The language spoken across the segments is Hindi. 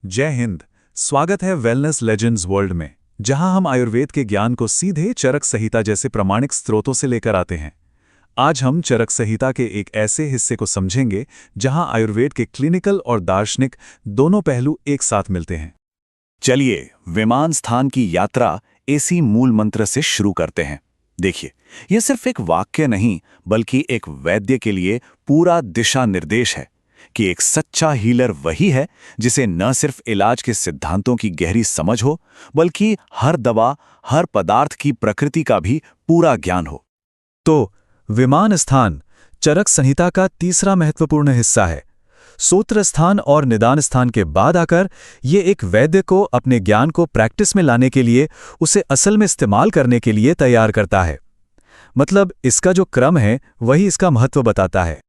जय हिंद। स्वागत है वेलनेस लेजेंड्स वर्ल्ड में, जहां हम आयुर्वेद के ज्ञान को सीधे चरक संहिता जैसे प्रामाणिक स्रोतों से लेकर आते हैं। आज हम चरक संहिता के एक ऐसे हिस्से को समझेंगे जहां आयुर्वेद के क्लिनिकल और दार्शनिक दोनों पहलू एक साथ मिलते हैं। चलिए विमान स्थान की यात्रा इसी मूल मंत्र से शुरू करते हैं। देखिए, यह सिर्फ एक वाक्य नहीं बल्कि एक वैद्य के लिए पूरा दिशा निर्देश है कि एक सच्चा हीलर वही है जिसे न सिर्फ इलाज के सिद्धांतों की गहरी समझ हो बल्कि हर दवा, हर पदार्थ की प्रकृति का भी पूरा ज्ञान हो। तो विमान स्थान चरक संहिता का तीसरा महत्वपूर्ण हिस्सा है। सूत्र स्थान और निदान स्थान के बाद आकर ये एक वैद्य को अपने ज्ञान को प्रैक्टिस में लाने के लिए, उसे असल में इस्तेमाल करने के लिए तैयार करता है। मतलब इसका जो क्रम है वही इसका महत्व बताता है।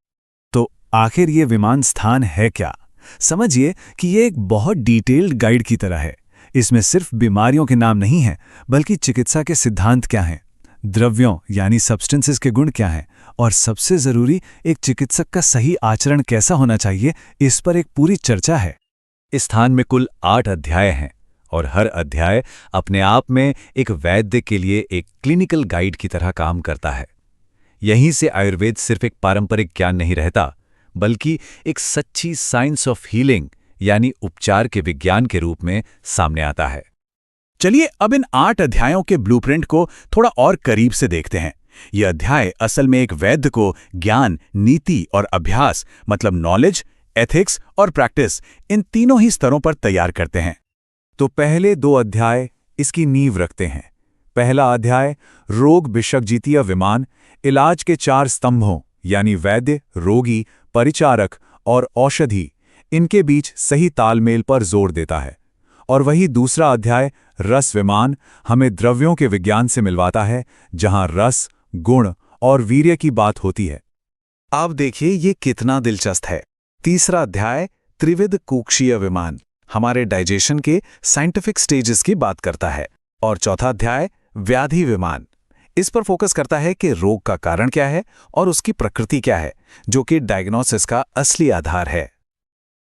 तो आखिर ये विमान स्थान है क्या? समझिए कि ये एक बहुत डिटेल्ड गाइड की तरह है। इसमें सिर्फ बीमारियों के नाम नहीं हैं, बल्कि चिकित्सा के सिद्धांत क्या हैं, द्रव्यों यानी सब्सटेंसेस के गुण क्या हैं, और सबसे जरूरी एक चिकित्सक का सही आचरण कैसा होना चाहिए, इस पर एक पूरी चर्चा है। इस स्थान में कुल 8 अध्याय हैं और हर अध्याय अपने आप में एक वैद्य के लिए एक क्लिनिकल गाइड की तरह काम करता है। यहीं से आयुर्वेद सिर्फ एक पारंपरिक ज्ञान नहीं रहता, बल्कि एक सच्ची साइंस ऑफ हीलिंग यानी उपचार के विज्ञान के रूप में सामने आता है। चलिए अब इन 8 अध्यायों के ब्लूप्रिंट को थोड़ा और करीब से देखते हैं। ये अध्याय असल में एक वैद्य को ज्ञान, नीति और अभ्यास, मतलब नॉलेज, एथिक्स और प्रैक्टिस, इन तीनों ही स्तरों पर तैयार करते हैं। तो पहले 2 अध्याय इसकी नींव रखते हैं। पहला अध्याय रोग विशेषज्ञीय विमान, इलाज के 4 स्तंभों यानी वैद्य, रोगी, परिचारक और औषधि, इनके बीच सही तालमेल पर जोर देता है। और वही दूसरा अध्याय रस विमान हमें द्रव्यों के विज्ञान से मिलवाता है, जहां रस, गुण और वीर्य की बात होती है। अब देखिए ये कितना दिलचस्प है। तीसरा अध्याय त्रिविध कुक्षीय विमान हमारे डाइजेशन के साइंटिफिक स्टेजेस की बात करता है। और चौथा अध्याय व्याधि विमान इस पर फोकस करता है कि रोग का कारण क्या है और उसकी प्रकृति क्या है, जो कि डायग्नोसिस का असली आधार है।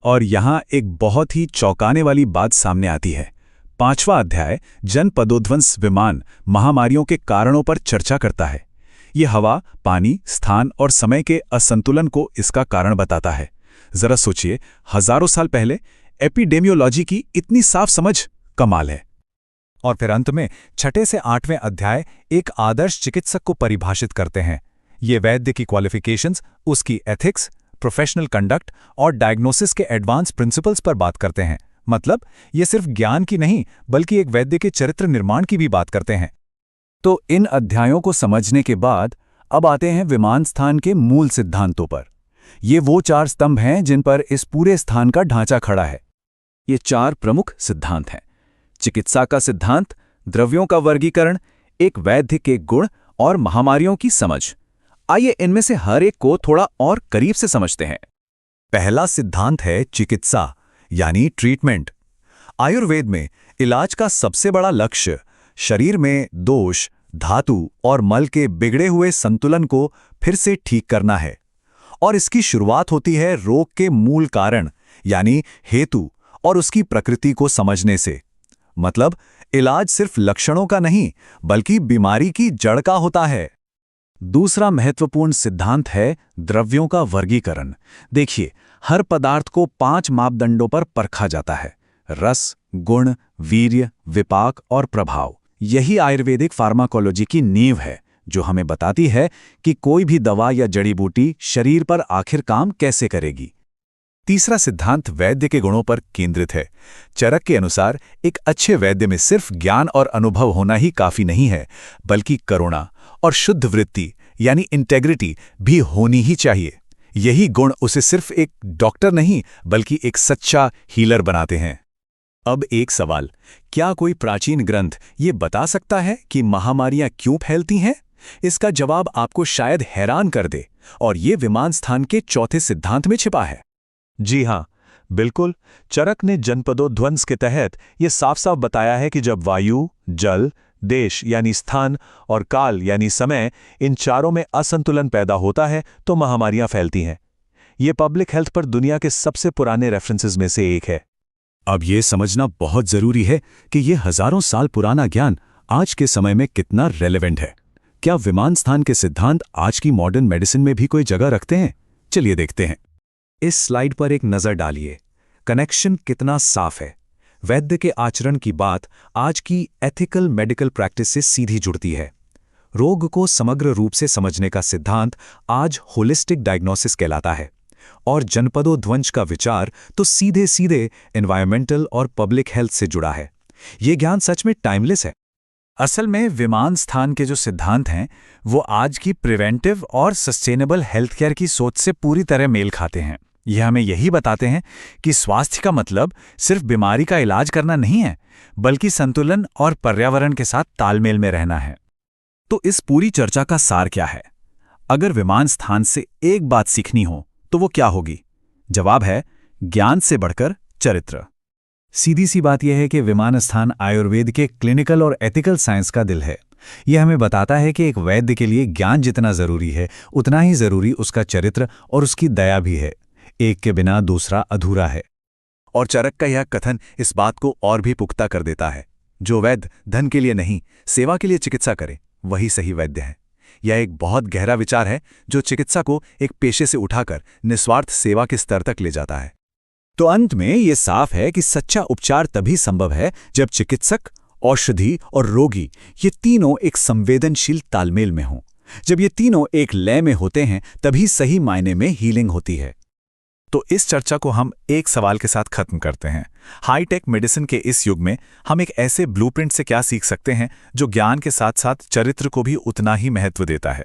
और यहां एक बहुत ही चौंकाने वाली बात सामने आती है। 5वां अध्याय जनपदोध्वंस विमान महामारियों के कारणों पर चर्चा करता है। ये हवा, पानी, स्थान और समय के असंतुलन को इसका कारण बताता है। जरा सोचिए, हजारों साल पहले एपिडेमियोलॉजी की इतनी साफ समझ, कमाल है। और फिर अंत में 6 से 8वें अध्याय एक आदर्श चिकित्सक को परिभाषित करते हैं। ये वैद्य की क्वालिफिकेशंस, उसकी एथिक्स, प्रोफेशनल कंडक्ट और डायग्नोसिस के एडवांस प्रिंसिपल्स पर बात करते हैं। मतलब ये सिर्फ ज्ञान की नहीं बल्कि एक वैद्य के चरित्र निर्माण की भी बात करते हैं। तो इन अध्यायों को समझने के बाद अब आते हैं विमान स्थान के मूल सिद्धांतों पर। ये वो 4 स्तंभ हैं जिन पर इस पूरे स्थान का ढांचा खड़ा है। ये 4 प्रमुख सिद्धांत हैं: चिकित्सा का सिद्धांत, द्रव्यों का वर्गीकरण, एक वैद्य के गुण और महामारियों की समझ। आइए इनमें से हर एक को थोड़ा और करीब से समझते हैं। पहला सिद्धांत है चिकित्सा यानी ट्रीटमेंट। आयुर्वेद में इलाज का सबसे बड़ा लक्ष्य शरीर में दोष, धातु और मल के बिगड़े हुए संतुलन को फिर से ठीक करना है। और इसकी शुरुआत होती है रोग के मूल कारण यानी हेतु और उसकी प्रकृति को समझने से। मतलब इलाज सिर्फ लक्षणों का नहीं बल्कि बीमारी की जड़ का होता है। दूसरा महत्वपूर्ण सिद्धांत है द्रव्यों का वर्गीकरण। देखिए, हर पदार्थ को 5 मापदंडों पर परखा जाता है: रस, गुण, वीर्य, विपाक और प्रभाव। यही आयुर्वेदिक फार्माकोलॉजी की नींव है, जो हमें बताती है कि कोई भी दवा या जड़ी बूटी शरीर पर आखिर काम कैसे करेगी। तीसरा सिद्धांत वैद्य के गुणों पर केंद्रित है। चरक के अनुसार एक अच्छे वैद्य में सिर्फ ज्ञान और अनुभव होना ही काफी नहीं है, बल्कि करुणा और शुद्ध वृत्ति यानी इंटेग्रिटी भी होनी ही चाहिए। यही गुण उसे सिर्फ एक डॉक्टर नहीं बल्कि एक सच्चा हीलर बनाते हैं। अब एक सवाल, क्या कोई प्राचीन ग्रंथ ये बता सकता है कि महामारियां क्यों फैलती हैं? इसका जवाब आपको शायद हैरान कर दे, और ये विमान स्थान के चौथे सिद्धांत में छिपा है। जी हां, बिल्कुल। चरक ने जनपदोध्वंस के तहत ये साफ साफ बताया है कि जब वायु, जल, देश यानी स्थान और काल यानी समय, इन चारों में असंतुलन पैदा होता है तो महामारियां फैलती हैं। ये पब्लिक हेल्थ पर दुनिया के सबसे पुराने रेफरेंसेस में से एक है। अब ये समझना बहुत जरूरी है कि ये हजारों साल पुराना ज्ञान आज के समय में कितना रेलेवेंट है। क्या विमान स्थान के सिद्धांत आज की मॉडर्न मेडिसिन में भी कोई जगह रखते हैं? चलिए देखते हैं। इस स्लाइड पर एक नजर डालिए। कनेक्शन कितना साफ है। वैद्य के आचरण की बात आज की एथिकल मेडिकल प्रैक्टिस से सीधी जुड़ती है। रोग को समग्र रूप से समझने का सिद्धांत आज होलिस्टिक डायग्नोसिस कहलाता है, और जनपदोध्वंस का विचार तो सीधे सीधे एनवायरमेंटल और पब्लिक हेल्थ से जुड़ा है। ये ज्ञान सच में टाइमलेस है। असल में विमान स्थान के जो सिद्धांत हैं वो आज की प्रिवेंटिव और सस्टेनेबल हेल्थ केयर की सोच से पूरी तरह मेल खाते हैं। यह हमें यही बताते हैं कि स्वास्थ्य का मतलब सिर्फ बीमारी का इलाज करना नहीं है, बल्कि संतुलन और पर्यावरण के साथ तालमेल में रहना है। तो इस पूरी चर्चा का सार क्या है? अगर विमान स्थान से एक बात सीखनी हो तो वो क्या होगी? जवाब है ज्ञान से बढ़कर चरित्र। सीधी सी बात यह है कि विमान स्थान आयुर्वेद के क्लिनिकल और एथिकल साइंस का दिल है। यह हमें बताता है कि एक वैद्य के लिए ज्ञान जितना जरूरी है, उतना ही जरूरी उसका चरित्र और उसकी दया भी है। एक के बिना दूसरा अधूरा है। और चरक का यह कथन इस बात को और भी पुख्ता कर देता है, जो वैद्य धन के लिए नहीं, सेवा के लिए चिकित्सा करे, वही सही वैद्य है। यह एक बहुत गहरा विचार है जो चिकित्सा को एक पेशे से उठाकर निस्वार्थ सेवा के स्तर तक ले जाता है। तो अंत में ये साफ है कि सच्चा उपचार तभी संभव है जब चिकित्सक, औषधि और रोगी ये तीनों एक संवेदनशील तालमेल में हों। जब ये तीनों एक लय में होते हैं तभी सही मायने में हीलिंग होती है। तो इस चर्चा को हम एक सवाल के साथ खत्म करते हैं। हाईटेक मेडिसिन के इस युग में हम एक ऐसे ब्लूप्रिंट से क्या सीख सकते हैं जो ज्ञान के साथ साथ चरित्र को भी उतना ही महत्व देता है?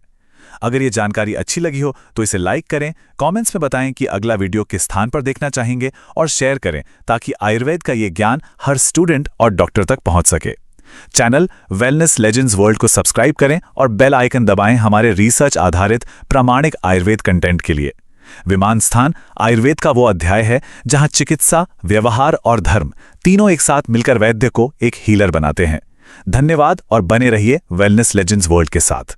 अगर ये जानकारी अच्छी लगी हो तो इसे लाइक करें, कमेंट्स में बताएं कि अगला वीडियो किस स्थान पर देखना चाहेंगे, और शेयर करें ताकि आयुर्वेद का ये ज्ञान हर स्टूडेंट और डॉक्टर तक पहुंच सके। चैनल वेलनेस लेजेंड्स वर्ल्ड को सब्सक्राइब करें और बेल आइकन दबाएं हमारे रिसर्च आधारित प्रामाणिक आयुर्वेद कंटेंट के लिए। विमान स्थान आयुर्वेद का वो अध्याय है जहां चिकित्सा, व्यवहार और धर्म तीनों एक साथ मिलकर वैद्य को एक हीलर बनाते हैं। धन्यवाद और बने रहिए वेलनेस लेजेंड्स वर्ल्ड के साथ।